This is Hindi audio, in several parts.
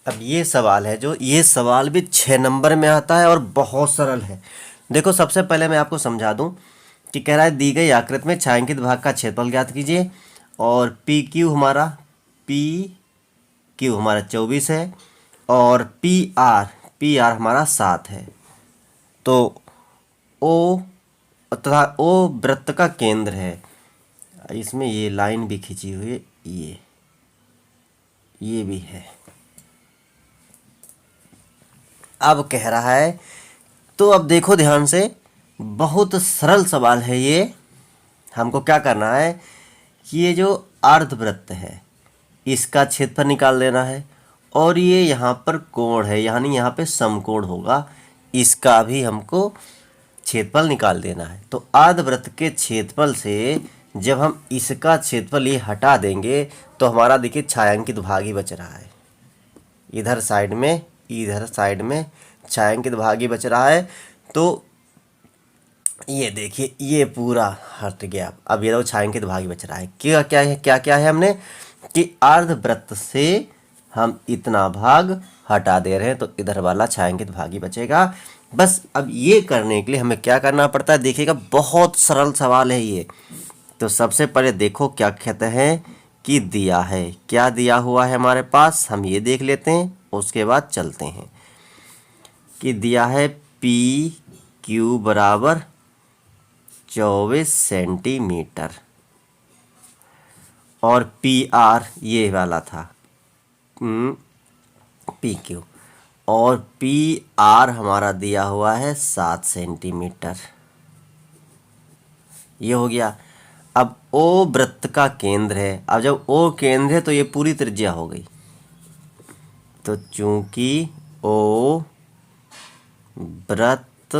अब ये सवाल है, जो ये सवाल भी 6 नंबर में आता है और बहुत सरल है। देखो, सबसे पहले मैं आपको समझा दूं कि कह रहा है दी गई आकृति में छायांकित भाग का क्षेत्रफल ज्ञात कीजिए, और पी क्यू हमारा 24 है, और पी आर हमारा 7 है। तो ओ तथा ओ वृत्त का केंद्र है। इसमें ये लाइन भी खींची हुई है, ये भी है। अब कह रहा है, तो अब देखो ध्यान से, बहुत सरल सवाल है ये। हमको क्या करना है कि ये जो अर्धवृत्त है इसका क्षेत्रफल निकाल लेना है, और ये यहाँ पर कोण है, यानी यहाँ पे समकोण होगा, इसका भी हमको क्षेत्रफल निकाल देना है। तो अर्धवृत्त के क्षेत्रफल से जब हम इसका क्षेत्रफल ये हटा देंगे तो हमारा देखिए छायांकित भाग ही बच रहा है। इधर साइड में छायांकित भाग ही बच रहा है। तो ये देखिए, ये पूरा हट गया। अब ये तो छायांकित भाग ही बच रहा है। क्या है हमने कि अर्धवृत्त से हम इतना भाग हटा दे रहे हैं, तो इधर वाला छायांकित भाग ही बचेगा। बस अब ये करने के लिए हमें क्या करना पड़ता है, देखिएगा बहुत सरल सवाल है ये। तो सबसे पहले देखो क्या कहते हैं कि दिया है, क्या दिया हुआ है हमारे पास, हम ये देख लेते हैं, उसके बाद चलते हैं। कि दिया है पी क्यू बराबर 24 सेंटीमीटर, और पी आर ये वाला था पी क्यू, और पी आर हमारा दिया हुआ है 7 सेंटीमीटर। ये हो गया। अब ओ वृत्त का केंद्र है। अब जब ओ केंद्र है तो ये पूरी त्रिज्या हो गई। तो चूंकि ओ वृत्त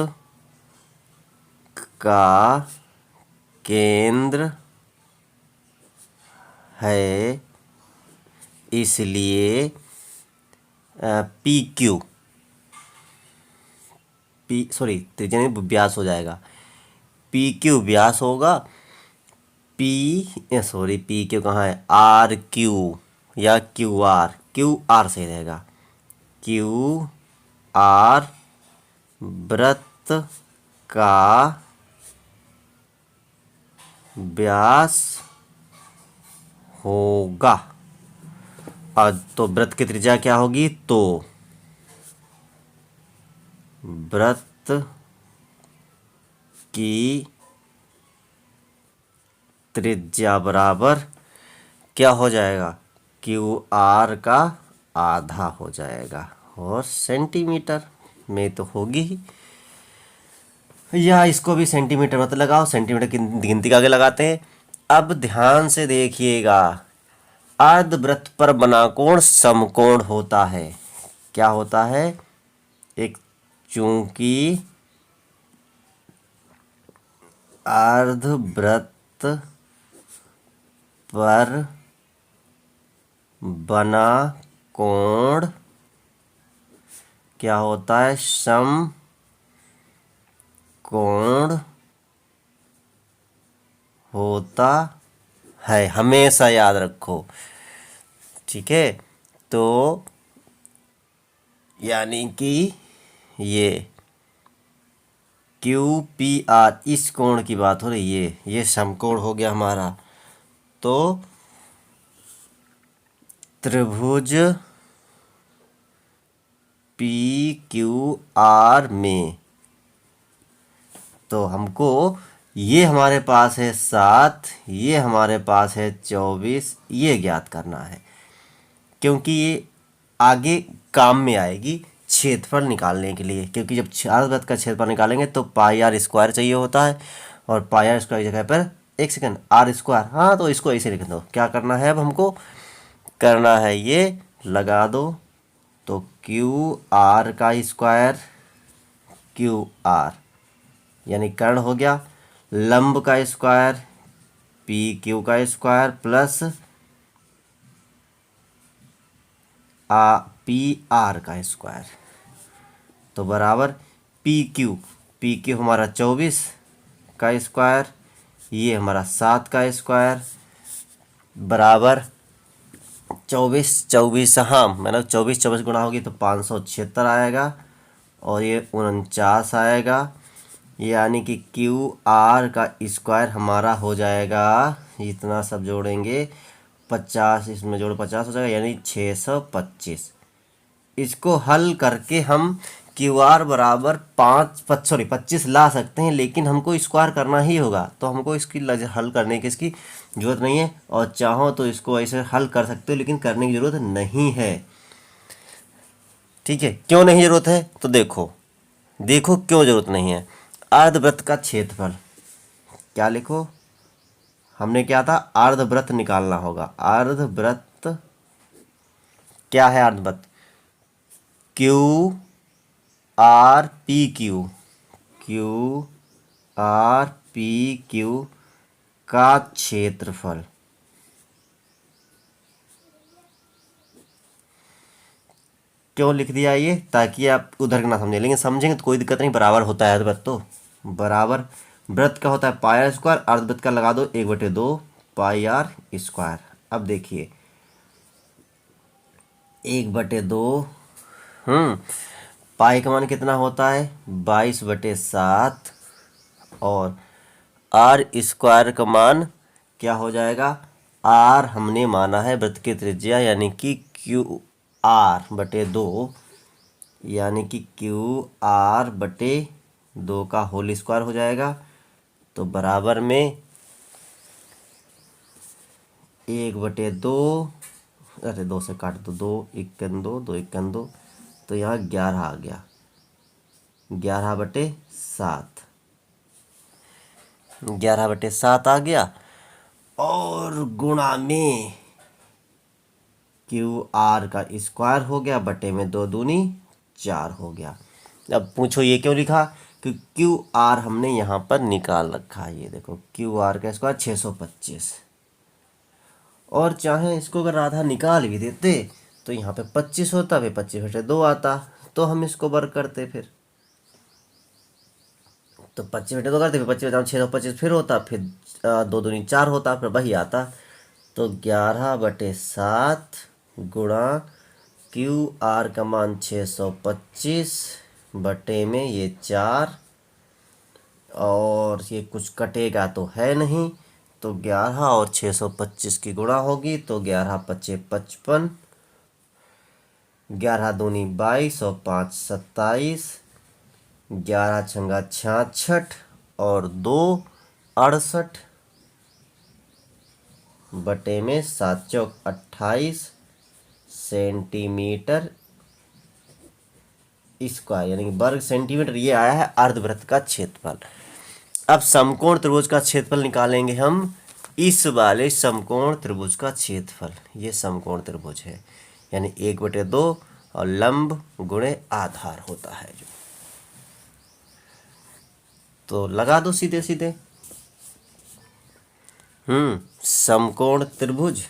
का केंद्र है, इसलिए पी क्यू त्रिज्या नहीं, व्यास हो जाएगा। पी क्यू व्यास होगा। पी क्यू कहाँ है, आर क्यू या क्यू आर सही रहेगा। क्यू आर वृत्त का व्यास होगा। और तो वृत्त की त्रिज्या क्या होगी, तो वृत्त की त्रिज्या बराबर क्या हो जाएगा, क्यू आर का आधा हो जाएगा, और सेंटीमीटर में तो होगी ही, या इसको भी सेंटीमीटर मत लगाओ, सेंटीमीटर की गिनती का आगे लगाते हैं। अब ध्यान से देखिएगा, अर्धवृत्त पर बना कोण समकोण होता है। क्या होता है, एक चूंकि अर्धवृत्त पर बना कोण क्या होता है, समकोण होता है, हमेशा याद रखो। ठीक है, तो यानी कि ये क्यू पी आर इस कोण की बात हो रही है, ये समकोण हो गया हमारा। तो त्रिभुज पी क्यू आर में, तो हमको ये हमारे पास है 7, ये हमारे पास है 24, ये ज्ञात करना है, क्योंकि ये आगे काम में आएगी क्षेत्रफल निकालने के लिए। क्योंकि जब अर्धवृत्त का क्षेत्रफल निकालेंगे तो पाई आर स्क्वायर चाहिए होता है, और पाई आर स्क्वायर की जगह पर एक सेकंड आर स्क्वायर, हाँ तो इसको ऐसे लिख दो। क्या करना है, अब हमको करना है ये लगा दो, तो क्यू आर का स्क्वायर, क्यू आर यानी कर्ण हो गया, लंब का स्क्वायर पी क्यू का स्क्वायर प्लस पी आर का स्क्वायर, तो बराबर पी क्यू हमारा 24 का स्क्वायर, ये हमारा 7 का स्क्वायर, बराबर 24 24, हाँ मतलब 24 24 गुणा होगी तो 576 आएगा, और ये 49 आएगा, यानी कि क्यू आर का स्क्वायर हमारा हो जाएगा, इतना सब जोड़ेंगे 50, इसमें जोड़ो 50 हो जाएगा, यानी 625। इसको हल करके हम क्यू आर बराबर 25 ला सकते हैं, लेकिन हमको स्क्वायर करना ही होगा, तो हमको इसकी हल करने की इसकी ज़रूरत नहीं है। और चाहो तो इसको ऐसे हल कर सकते हो, लेकिन करने की ज़रूरत नहीं है। ठीक है, क्यों नहीं ज़रूरत है तो देखो, देखो क्यों ज़रूरत नहीं है। अर्धवृत्त का क्षेत्रफल क्या लिखो, हमने क्या था, अर्धवृत्त निकालना होगा। अर्धवृत्त क्या है, अर्धवृत्त Q R P Q, Q R P Q का क्षेत्रफल। क्यों लिख दिया ये, ताकि आप उधर का ना समझें, लेकिन समझेंगे तो कोई दिक्कत नहीं, बराबर होता है अर्धवृत्त तो। बराबर वृत्त का होता है पाई आर स्क्वायर, अर्धवृत्त का लगा दो 1/2 पाई आर स्क्वायर। अब देखिए 1/2, पाई का मान कितना होता है 22/7, और आर स्क्वायर का मान क्या हो जाएगा, आर हमने माना है वृत्त की त्रिज्या, यानी कि Q/2, यानी कि Q/2 का होल स्क्वायर हो जाएगा। तो बराबर में 1/2, अरे 2 से काट दो, 2 1 2, 2 1 2, तो यहाँ 11 आ गया, 11/7, 11/7 आ गया, और गुणा में क्यू आर का स्क्वायर हो गया, बटे में 2 दूनी 4 हो गया। अब पूछो ये क्यों लिखा, कि क्यू आर हमने यहाँ पर निकाल रखा है, ये देखो क्यू आर का स्क्वायर 625, और चाहे इसको अगर आधा निकाल भी देते तो यहाँ पे 25 होता, फिर 25/2 आता, तो हम इसको वर्ग करते, फिर तो 25/2 करते, फिर 25/625 फिर होता, फिर 2 दूनी 4 होता, फिर वही आता। तो 11/7 गुणा क्यू आर का मान 625 बटे में ये 4, और ये कुछ कटेगा तो है नहीं, तो 11 और 625 की गुणा होगी, तो 11×5 = 55, 11 दूनी 22 और 5 27, 11×6 = 66, और 2 68 बटे में 7×4 = 28 सेंटीमीटर स्क्वायर, यानी कि वर्ग सेंटीमीटर। ये आया है अर्धवृत्त का क्षेत्रफल। अब समकोण त्रिभुज का क्षेत्रफल निकालेंगे हम, इस वाले समकोण त्रिभुज का क्षेत्रफल। ये समकोण त्रिभुज है, यानी 1/2 और लंब गुणे आधार होता है जो, तो लगा दो सीधे सीधे। समकोण त्रिभुज,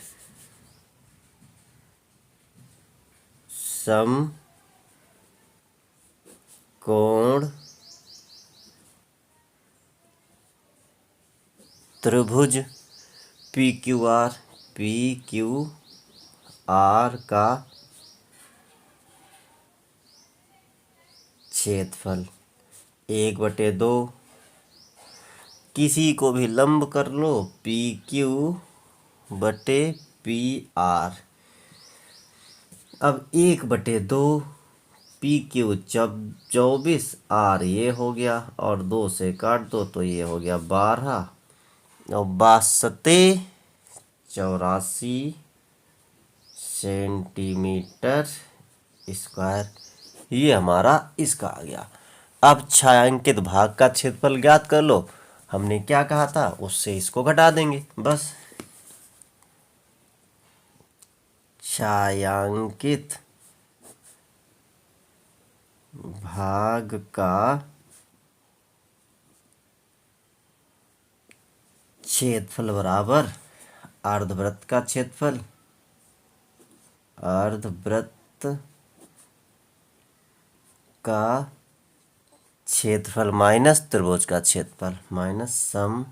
समकोण त्रिभुज पी क्यू आर का क्षेत्रफल 1/2, किसी को भी लंब कर लो, PQ/PR। अब 1/2 PQ 24, R ये हो गया, और 2 से काट दो तो ये हो गया 12, और 8284 सेंटीमीटर स्क्वायर, ये हमारा इसका आ गया। अब छायांकित भाग का क्षेत्रफल ज्ञात कर लो, हमने क्या कहा था, उससे इसको घटा देंगे बस। छायांकित भाग का क्षेत्रफल बराबर अर्धवृत्त का क्षेत्रफल, अर्धवृत्त का क्षेत्रफल माइनस त्रिभुज का क्षेत्रफल, माइनस समकोण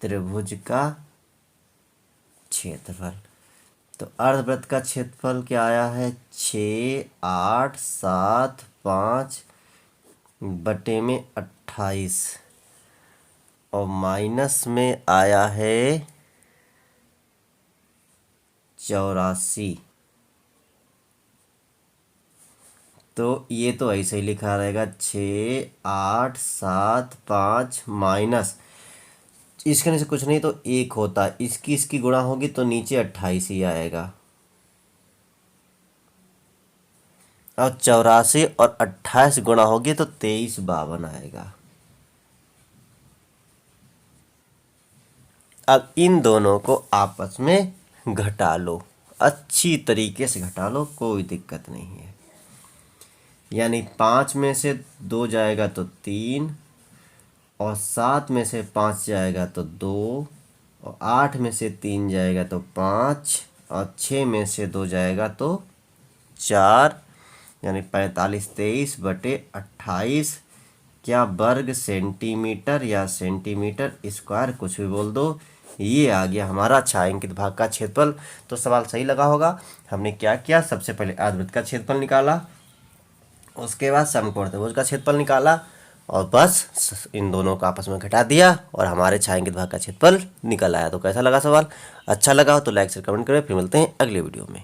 त्रिभुज का क्षेत्रफल। तो अर्धवृत्त का क्षेत्रफल क्या आया है, 6, 8, 7, 5 बटे में 28 और माइनस में आया है 84। तो ये तो ऐसे ही लिखा रहेगा 6, 8, 7, 5 माइनस, इसके नीचे कुछ नहीं तो 1 होता, इसकी गुणा होगी तो नीचे 28 ही आएगा। और 84 और 28 गुणा होगी तो 2352 आएगा। अब इन दोनों को आपस में घटा लो, अच्छी तरीके से घटा लो, कोई दिक्कत नहीं है। यानी 5 में से 2 जाएगा तो 3 और 7 में से 5 जाएगा तो 2 और 8 में से 3 जाएगा तो 5 और 6 में से 2 जाएगा तो 4, यानी 45 23 बटे 28। क्या वर्ग सेंटीमीटर या सेंटीमीटर स्क्वायर, कुछ भी बोल दो, ये आ गया हमारा छायांकित भाग का क्षेत्रफल। तो सवाल सही लगा होगा। हमने क्या किया, सबसे पहले अर्धवृत्त का क्षेत्रफल निकाला, उसके बाद समकोण त्रिभुज का क्षेत्रफल निकाला और बस इन दोनों को आपस में घटा दिया और हमारे छायांकित भाग का क्षेत्रफल निकल आया। तो कैसा लगा सवाल? अच्छा लगा हो तो लाइक से कमेंट करें। फिर मिलते हैं अगले वीडियो में।